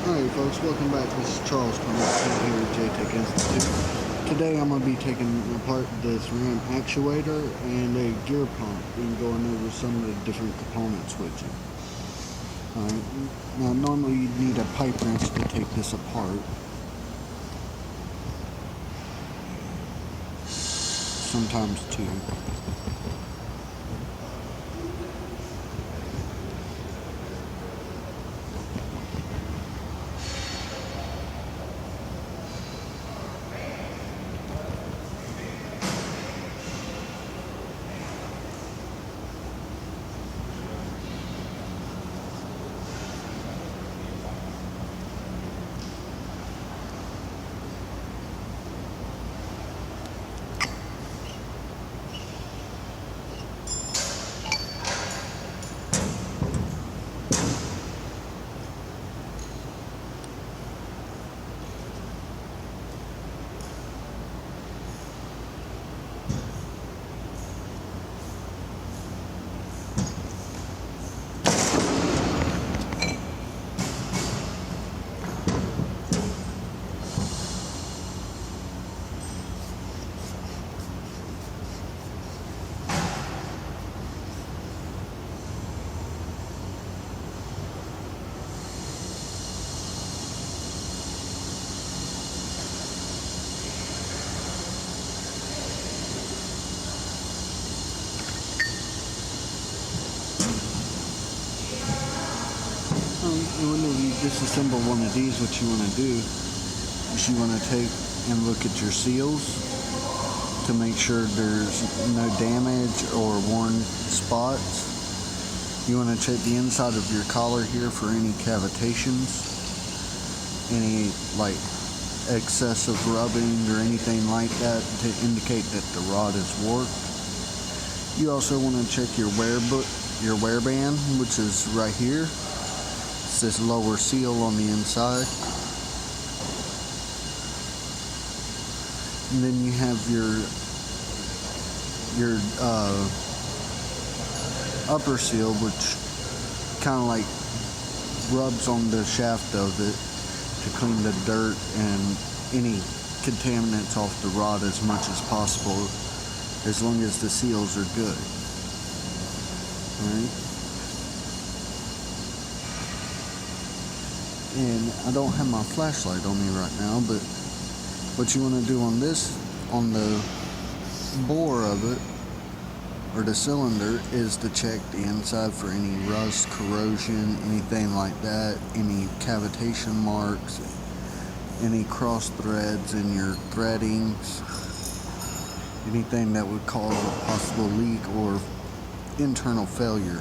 Alright folks, welcome back. This is Charles coming here at JTech Institute. Today I'm going to be taking apart this Ram actuator and a gear pump and going over some of the different components with you. Alright, now normally you'd need a pipe wrench to take this apart. Sometimes two. And when you disassemble one of these, what you want to do is you want to take and look at your seals to make sure there's no damage or worn spots. You want to check the inside of your collar here for any cavitations, any like excessive rubbing or anything like that to indicate that the rod is warped. You also want to check your wear band, which is right here. This lower seal on the inside, and then you have your upper seal, which kind of like rubs on the shaft of it to clean the dirt and any contaminants off the rod as much as possible, as long as the seals are good. All right. And I don't have my flashlight on me right now, but what you want to do on this, on the bore of it, or the cylinder, is to check the inside for any rust, corrosion, anything like that, any cavitation marks, any cross threads in your threadings, anything that would cause a possible leak or internal failure.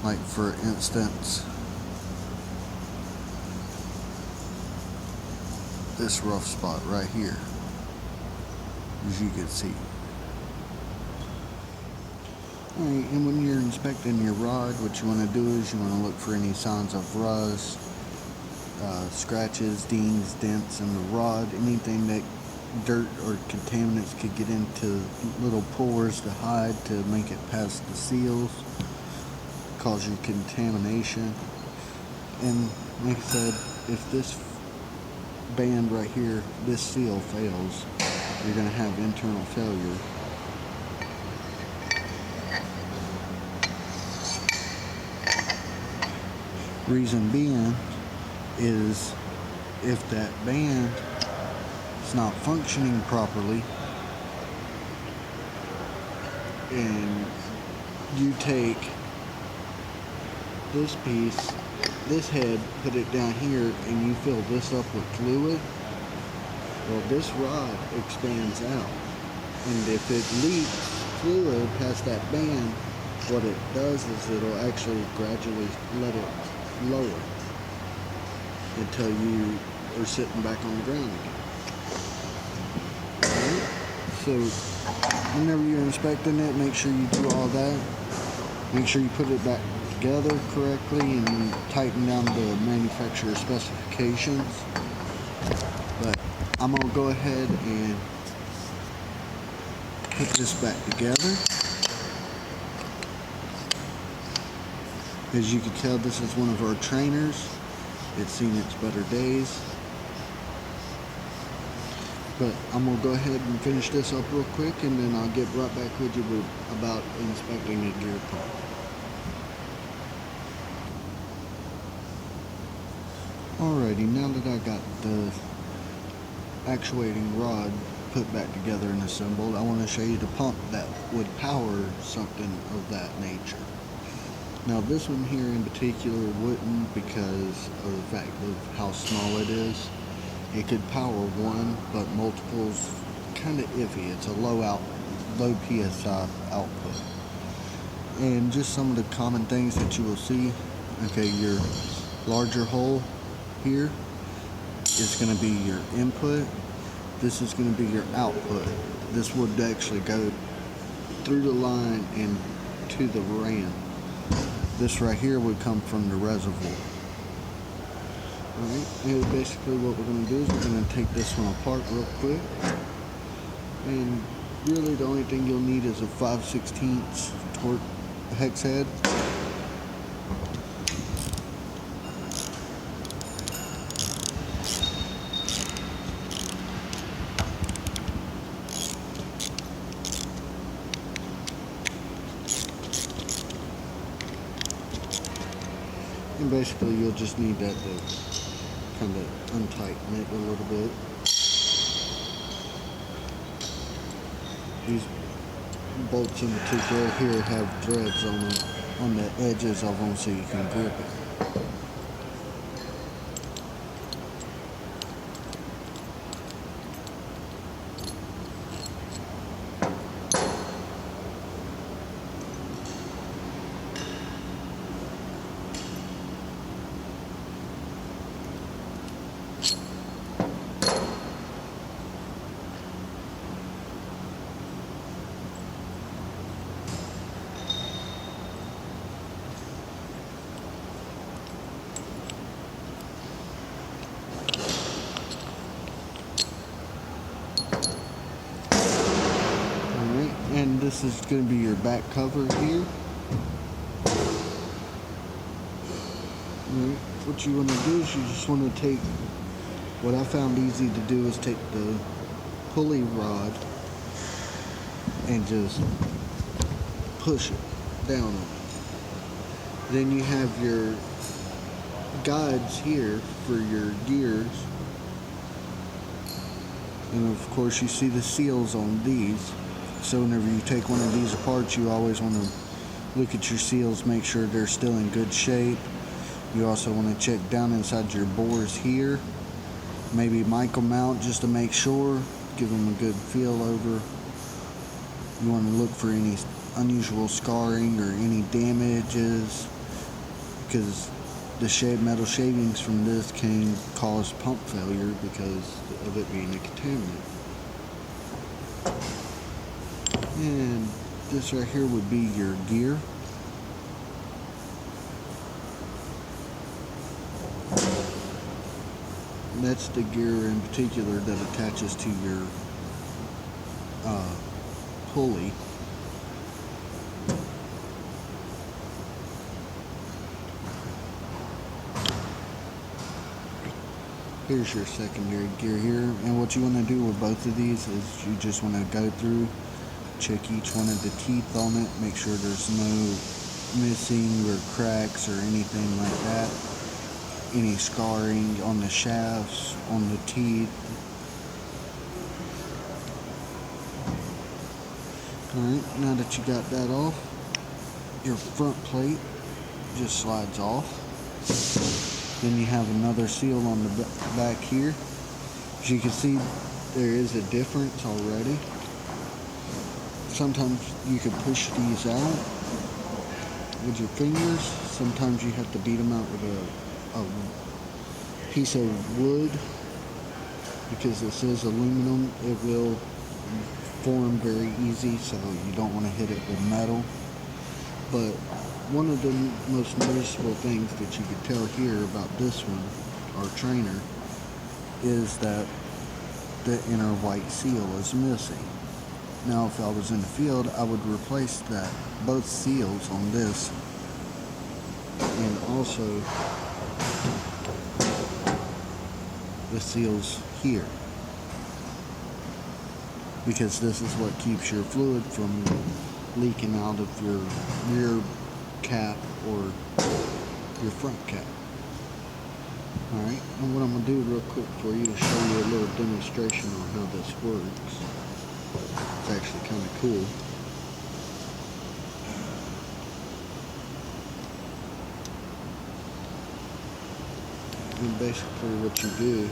Like for instance, this rough spot right here, as you can see. Alright, and when you're inspecting your rod, what you want to do is you want to look for any signs of rust, scratches, dings, dents in the rod, anything that dirt or contaminants could get into little pores to hide to make it past the seals, cause you contamination. And like I said, if this band right here, this seal fails, you're going to have internal failure. Reason being is if that band is not functioning properly and you take this piece, this head, put it down here, and you fill this up with fluid, well, this rod expands out, and if it leaks fluid past that band, what it does is it'll actually gradually let it lower until you are sitting back on the ground again. Alright? So whenever you're inspecting it, make sure you do all that. Make sure you put it back together correctly and you tighten down the manufacturer specifications. But I'm going to go ahead and put this back together. As you can tell, this is one of our trainers. It's seen its better days. But I'm going to go ahead and finish this up real quick, and then I'll get right back with you about inspecting the gear pump. Alrighty, now that I got the actuating rod put back together and assembled, I want to show you the pump that would power something of that nature. Now this one here in particular wouldn't, because of the fact of how small it is. It could power one, but multiples kind of iffy. It's a low PSI output. And just some of the common things that you will see. Okay, your larger hole here is going to be your input. This is going to be your output. This would actually go through the line and to the ram. This right here would come from the reservoir. Alright, and basically what we're going to do is we're going to take this one apart real quick. And really the only thing you'll need is a 5/16 torque hex head. And basically you'll just need that to kind of untighten it a little bit. These bolts in particular here have threads on them, on the edges of them, so you can grip it. And this is going to be your back cover here. Right. What you want to do is you just want to take, what I found easy to do is take the pulley rod and just push it down on it. Then you have your guides here for your gears. And of course you see the seals on these. So whenever you take one of these apart, you always want to look at your seals, make sure they're still in good shape. You also want to check down inside your bores here. Maybe mic them out just to make sure, give them a good feel over. You want to look for any unusual scarring or any damages, because the metal shavings from this can cause pump failure because of it being a contaminant. And this right here would be your gear. That's the gear in particular that attaches to your pulley. Here's your secondary gear here, and what you want to do with both of these is you just want to go through, check each one of the teeth on it, make sure there's no missing or cracks or anything like that, any scarring on the shafts, on the teeth. Alright, now that you got that off, your front plate just slides off. Then you have another seal on the back here. As you can see, there is a difference already. Sometimes you can push these out with your fingers. Sometimes you have to beat them out with a piece of wood. Because this is aluminum, it will form very easy, so you don't want to hit it with metal. But one of the most noticeable things that you could tell here about this one, our trainer, is that the inner white seal is missing. Now if I was in the field, I would replace that, both seals on this, and also the seals here, because this is what keeps your fluid from leaking out of your rear cap or your front cap. Alright, and what I'm going to do real quick for you is show you a little demonstration on how this works. It's actually kind of cool. And basically what you do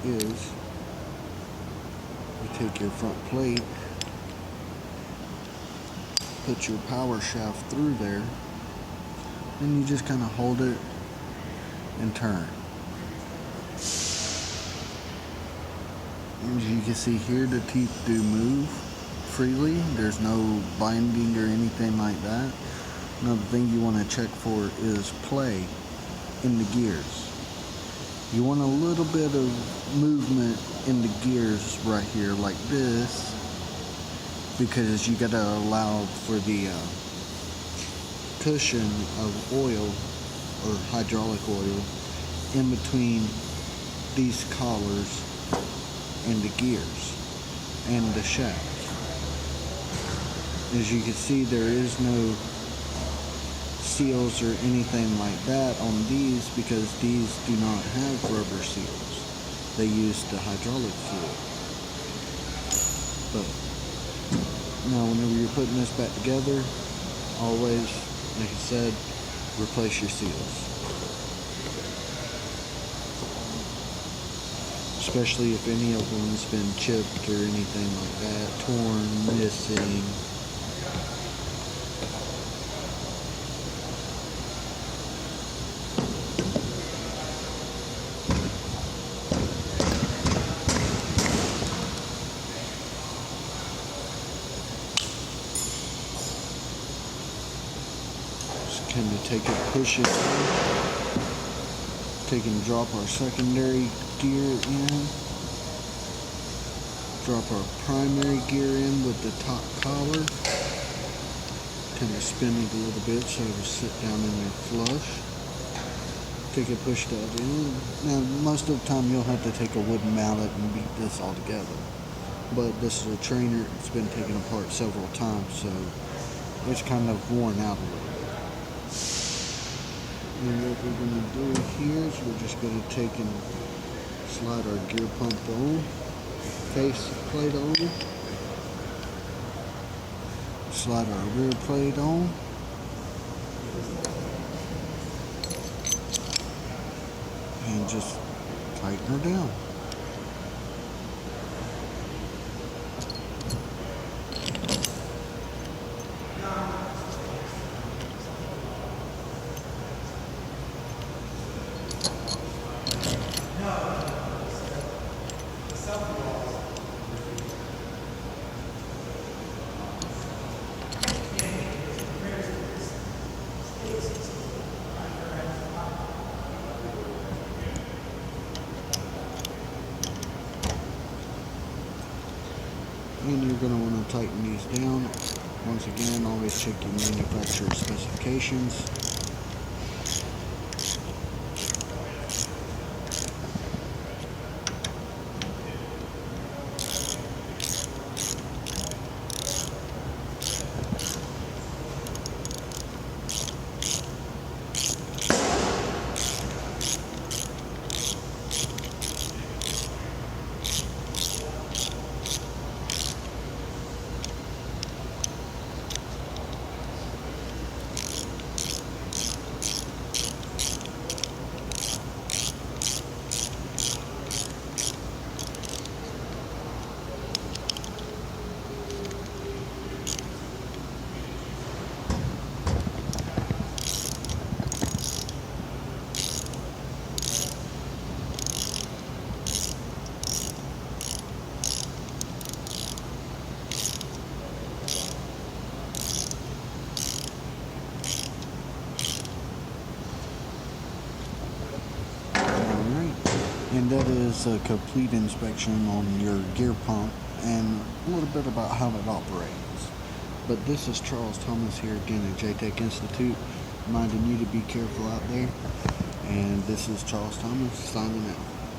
is you take your front plate, put your power shaft through there, and you just kind of hold it and turn. As you can see here, the teeth do move freely. There's no binding or anything like that. Another thing you want to check for is play in the gears. You want a little bit of movement in the gears right here like this, because you got to allow for the cushion of oil or hydraulic oil in between these collars and the gears and the shaft. As you can see, there is no seals or anything like that on these, because these do not have rubber seals. They use the hydraulic fluid. But now whenever you're putting this back together, always, like I said, replace your seals. Especially if any of them's been chipped or anything like that, torn, missing. Kind of take it, push it in, take and drop our secondary gear in, drop our primary gear in with the top collar, kind of spin it a little bit so it'll sit down in there flush, take it, push that in. Now most of the time you'll have to take a wooden mallet and beat this all together, but this is a trainer. It's been taken apart several times, so it's kind of worn out a little bit. And what we're going to do here is we're just going to take and slide our gear pump on, face plate on, slide our rear plate on, and just tighten her down. And you're going to want to tighten these down. Once again, always check your manufacturer specifications. And that is a complete inspection on your gear pump and a little bit about how it operates. But this is Charles Thomas here again at JTech Institute. reminding you to be careful out there. And this is Charles Thomas signing out.